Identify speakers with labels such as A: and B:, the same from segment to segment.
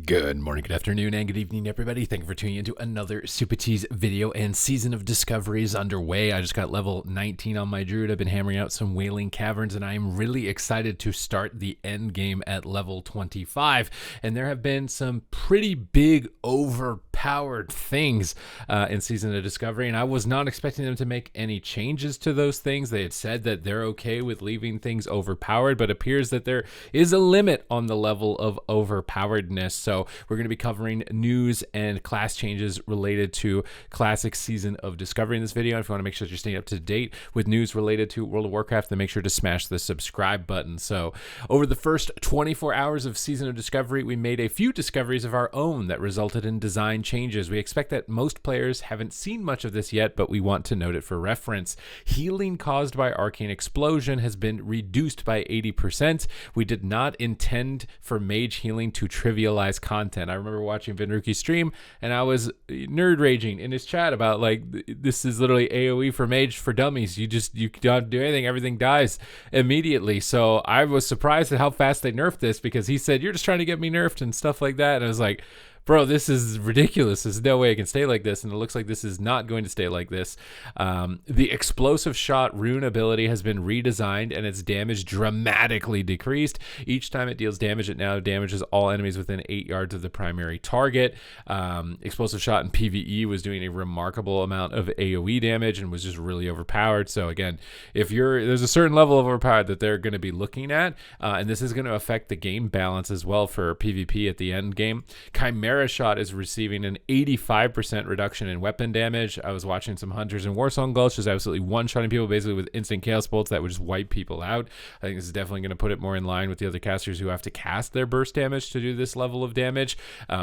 A: Good morning, good afternoon, and good evening, everybody. Thank you for tuning into another Super Tease video, and Season of Discovery is underway. I just got level 19 on my druid. I've been hammering out some Wailing Caverns, and I am really excited to start the end game at level 25. And there have been some pretty big overpowered things in Season of Discovery, and I was not expecting them to make any changes to those things. They had said that they're okay with leaving things overpowered, but it appears that there is a limit on the level of overpoweredness. So we're going to be covering news and class changes related to Classic Season of Discovery in this video. And if you want to make sure that you're staying up to date with news related to World of Warcraft, then make sure to smash the subscribe button. So over the first 24 hours of Season of Discovery, we made a few discoveries of our own that resulted in design changes. We expect that most players haven't seen much of this yet, but we want to note it for reference. Healing caused by Arcane Explosion has been reduced by 80%. We did not intend for mage healing to trivialize content. I remember watching Vinruki's stream and I was nerd raging in his chat about like, this is literally AoE for mage for dummies. You don't do anything, everything dies immediately. So I was surprised at how fast they nerfed this, because he said, you're just trying to get me nerfed and stuff like that. And I was like, bro, this is ridiculous. There's no way it can stay like this, and it looks like this is not going to stay like this. The explosive shot rune ability has been redesigned, and its damage dramatically decreased. Each time it deals damage, it now damages all enemies within 8 yards of the primary target. Explosive shot in PvE was doing a remarkable amount of AoE damage and was just really overpowered. So again, there's a certain level of overpowered that they're going to be looking at, and this is going to affect the game balance as well for PvP at the end game. Chimera Shot is receiving an 85% reduction in weapon damage. I was watching some hunters in Warsong Gulch just absolutely one-shotting people basically with instant chaos bolts that would just wipe people out. I think this is definitely going to put it more in line with the other casters who have to cast their burst damage to do this level of damage.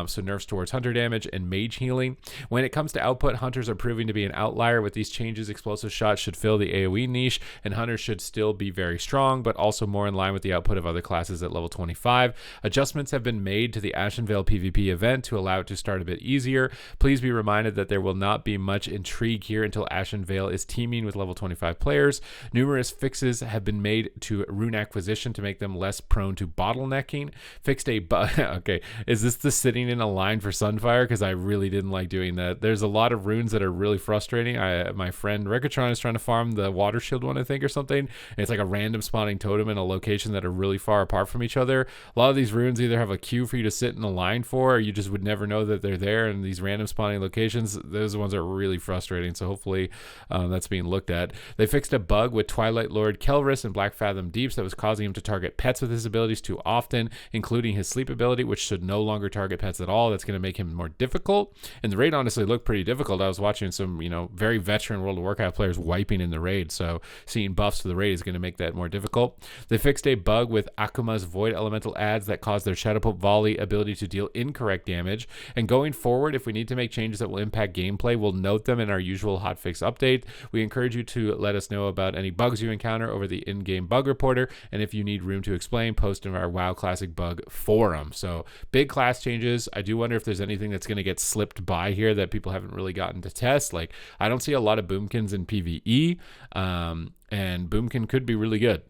A: So nerfs towards hunter damage and mage healing. When it comes to output, hunters are proving to be an outlier. With these changes, explosive shots should fill the AoE niche, and hunters should still be very strong, but also more in line with the output of other classes at level 25. Adjustments have been made to the Ashenvale PvP event to allow it to start a bit easier. Please be reminded that there will not be much intrigue here until Ashenvale is teaming with level 25 players. Numerous fixes have been made to rune acquisition to make them less prone to bottlenecking. Fixed a okay, is this the sitting in a line for Sunfire? Because I really didn't like doing that. There's a lot of runes that are really frustrating. My friend Rekatron is trying to farm the water shield one, I think, or something, and it's like a random spawning totem in a location that are really far apart from each other. A lot of these runes either have a queue for you to sit in a line for, or you just would never know that they're there, and these random spawning locations, those are the ones that are really frustrating. So hopefully that's being looked at. They fixed a bug with Twilight Lord Kelris and Black Fathom Deeps that was causing him to target pets with his abilities too often, including his sleep ability, which should no longer target pets at all. That's going to make him more difficult, and the raid honestly looked pretty difficult. I was watching some very veteran World of Warcraft players wiping in the raid, so seeing buffs to the raid is going to make that more difficult. They fixed a bug with Akuma's Void Elemental adds that caused their Shadowpoke Volley ability to deal incorrect damage, and going forward, if we need to make changes that will impact gameplay, we'll note them in our usual hotfix update. We encourage you to let us know about any bugs you encounter over the in-game bug reporter, and if you need room to explain, post in our WoW Classic bug forum. So big class changes. I do wonder if there's anything that's going to get slipped by here that people haven't really gotten to test. Like, I don't see a lot of boomkins in PvE, and boomkin could be really good.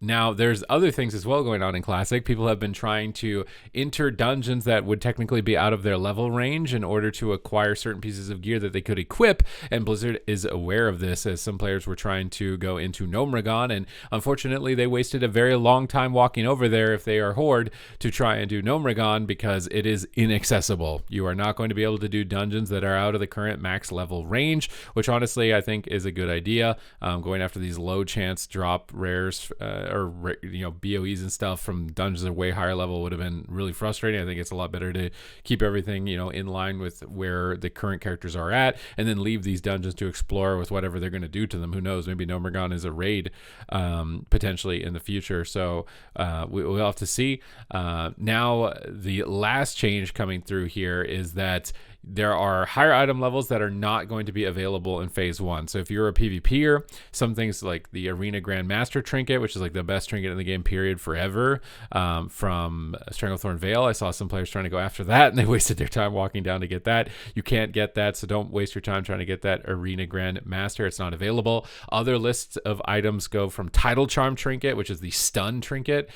A: Now, there's other things as well going on in Classic. People have been trying to enter dungeons that would technically be out of their level range in order to acquire certain pieces of gear that they could equip, and Blizzard is aware of this, as some players were trying to go into Gnomeregan, and unfortunately they wasted a very long time walking over there if they are Horde to try and do Gnomeregan, because it is inaccessible. You are not going to be able to do dungeons that are out of the current max level range, which honestly I think is a good idea. Going after these low chance drop rares, or BOEs and stuff from dungeons at a way higher level would have been really frustrating. I think it's a lot better to keep everything in line with where the current characters are at, and then leave these dungeons to explore with whatever they're going to do to them. Who knows, maybe Gnomeregan is a raid potentially in the future, so we'll have to see. Now the last change coming through here is that there are higher item levels that are not going to be available in phase 1. So if you're a PvPer, some things like the Arena Grandmaster trinket, which is like the best trinket in the game period forever, from Stranglethorn Veil. I saw some players trying to go after that, and they wasted their time walking down to get that. You can't get that, so don't waste your time trying to get that Arena Grandmaster. It's not available. Other lists of items go from Tidal Charm trinket, which is the stun trinket,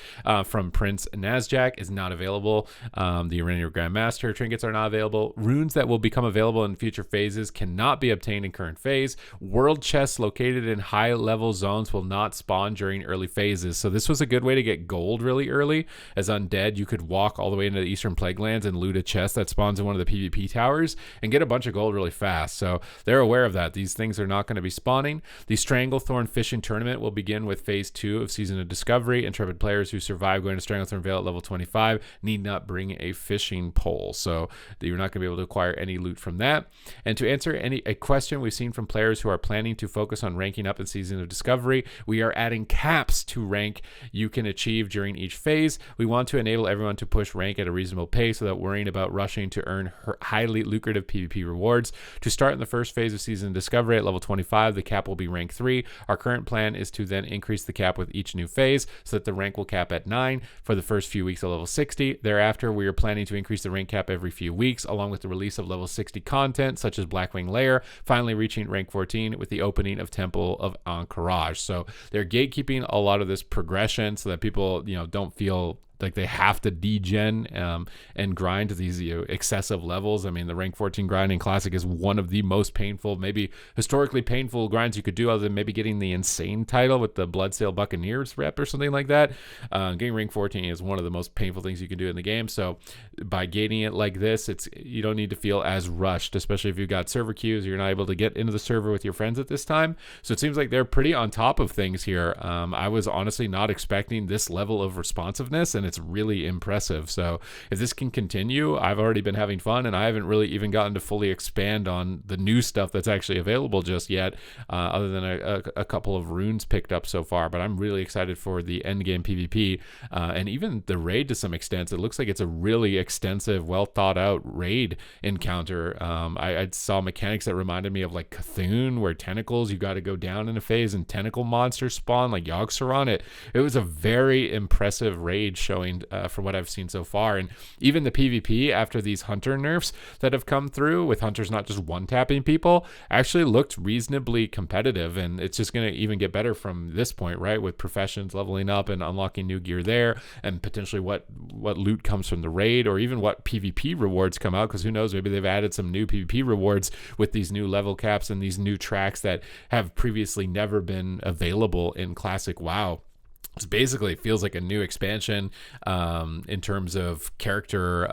A: from Prince Nazjac, is not available. The Arena Grandmaster trinkets are not available. Runes that will become available in future phases cannot be obtained in current phase. World chests located in high level zones will not spawn during early phases. So this was a good way to get gold really early. As Undead, you could walk all the way into the Eastern Plaguelands and loot a chest that spawns in one of the PvP towers and get a bunch of gold really fast. So they're aware of that. These things are not going to be spawning. The Stranglethorn Fishing Tournament will begin with phase 2 of Season of Discovery. Intrepid players who survive going to Stranglethorn Veil at level 25 need not bring a fishing pole. So you're not going to be able to acquire any loot from that. And to answer a question we've seen from players who are planning to focus on ranking up in Season of Discovery, we are adding caps to rank you can achieve during each phase. We want to enable everyone to push rank at a reasonable pace without worrying about rushing to earn highly lucrative PvP rewards. To start in the first phase of Season of Discovery at level 25, the cap will be rank 3. Our current plan is to then increase the cap with each new phase so that the rank will cap at 9 for the first few weeks at level 60. Thereafter, we are planning to increase the rank cap every few weeks, along with the release of level 60 content such as Blackwing Lair, finally reaching rank 14 with the opening of Temple of Anchorage. So they're gatekeeping a lot of this progression so that people, don't feel like they have to degen and grind to these excessive levels. I mean, the rank 14 grind in Classic is one of the most painful, maybe historically painful grinds you could do, other than maybe getting the insane title with the Bloodsail Buccaneers rep or something like that. Getting rank 14 is one of the most painful things you can do in the game. So by gating it like this, you don't need to feel as rushed, especially if you've got server queues. You're not able to get into the server with your friends at this time. So it seems like they're pretty on top of things here. I was honestly not expecting this level of responsiveness, and it's really impressive. So if this can continue, I've already been having fun, and I haven't really even gotten to fully expand on the new stuff that's actually available just yet, other than a couple of runes picked up so far. But I'm really excited for the end game PvP, and even the raid to some extent. It looks like it's a really extensive, well thought out raid encounter. I saw mechanics that reminded me of like Cthulhu, where tentacles, you got to go down in a phase and tentacle monsters spawn like Yogg-Saron. It was a very impressive raid showing from what I've seen so far. And even the PvP after these hunter nerfs that have come through, with hunters not just one-tapping people, actually looked reasonably competitive. And it's just going to even get better from this point, right? With professions leveling up and unlocking new gear there, and potentially what loot comes from the raid, or even what PvP rewards come out, because who knows, maybe they've added some new PvP rewards with these new level caps and these new tracks that have previously never been available in Classic WoW. So basically, it feels like a new expansion in terms of character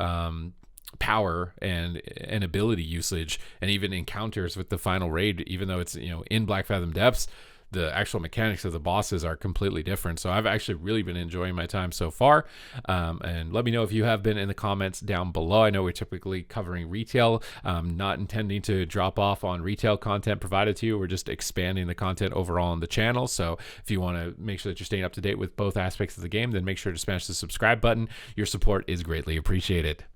A: power and ability usage, and even encounters with the final raid. Even though it's in Black Fathom Depths, the actual mechanics of the bosses are completely different. So I've actually really been enjoying my time so far. And let me know if you have been in the comments down below. I know we're typically covering retail, not intending to drop off on retail content provided to you. We're just expanding the content overall on the channel. So if you want to make sure that you're staying up to date with both aspects of the game, then make sure to smash the subscribe button. Your support is greatly appreciated.